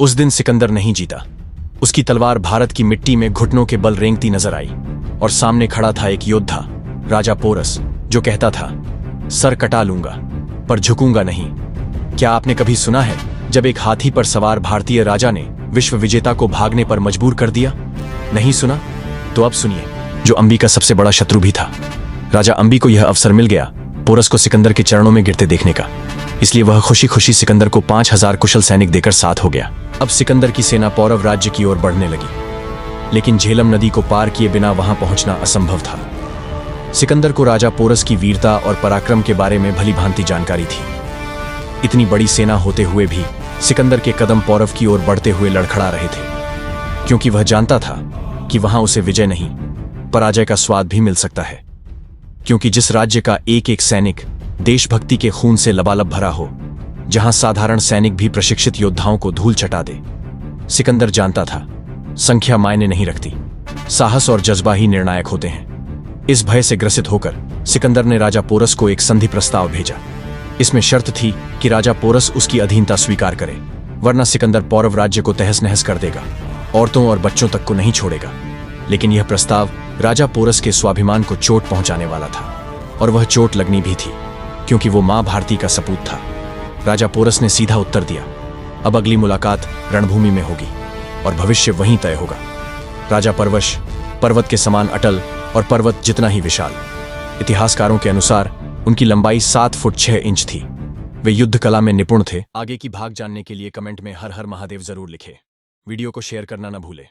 उस दिन सिकंदर नहीं जीता। उसकी तलवार भारत की मिट्टी में घुटनों के बल रेंगती नजर आई और सामने खड़ा था एक योद्धा, राजा पोरस, जो कहता था, सर कटा लूंगा पर झुकूंगा नहीं। क्या आपने कभी सुना है जब एक हाथी पर सवार भारतीय राजा ने विश्व विजेता को भागने पर मजबूर कर दिया? नहीं सुना? तो अब सुनिए, जो अंबी का सबसे बड़ा शत्रु भी था। राजा अंबी को यह अवसर मिल गया पोरस को सिकंदर के चरणों में गिरते देखने का, इसलिए वह खुशी खुशी सिकंदर को 5000 कुशल सैनिक देकर साथ हो गया। अब सिकंदर की सेना पौरव राज्य की ओर बढ़ने लगी, लेकिन झेलम नदी को पार किए बिना वहां पहुंचना असंभव था। सिकंदर को राजा पोरस की वीरता और पराक्रम के बारे में भली भांति जानकारी थी। इतनी बड़ी सेना होते हुए भी सिकंदर के कदम पौरव की ओर बढ़ते हुए लड़खड़ा रहे थे, क्योंकि वह जानता था कि वहां उसे विजय नहीं, पराजय का स्वाद भी मिल सकता है। क्योंकि जिस राज्य का एक एक सैनिक देशभक्ति के खून से लबालब भरा हो, जहां साधारण सैनिक भी प्रशिक्षित योद्धाओं को धूल चटा दे, सिकंदर जानता था संख्या मायने नहीं रखती, साहस और जज्बा ही निर्णायक होते हैं। इस भय से ग्रसित होकर सिकंदर ने राजा पोरस को एक संधि प्रस्ताव भेजा। इसमें शर्त थी कि राजा पोरस उसकी अधीनता स्वीकार करे, वरना सिकंदर पौरव राज्य को तहस नहस कर देगा, औरतों और बच्चों तक को नहीं छोड़ेगा। लेकिन यह प्रस्ताव राजा पोरस के स्वाभिमान को चोट पहुंचाने वाला था, और वह चोट लगनी भी थी, क्योंकि वो मां भारती का सपूत था। राजा पोरस ने सीधा उत्तर दिया, अब अगली मुलाकात रणभूमि में होगी और भविष्य वहीं तय होगा। राजा परवश पर्वत के समान अटल और पर्वत जितना ही विशाल। इतिहासकारों के अनुसार उनकी लंबाई 7 फुट 6 इंच थी। वे युद्ध कला में निपुण थे। आगे की भाग जानने के लिए कमेंट में हर हर महादेव जरूर लिखें। वीडियो को शेयर करना न भूलें।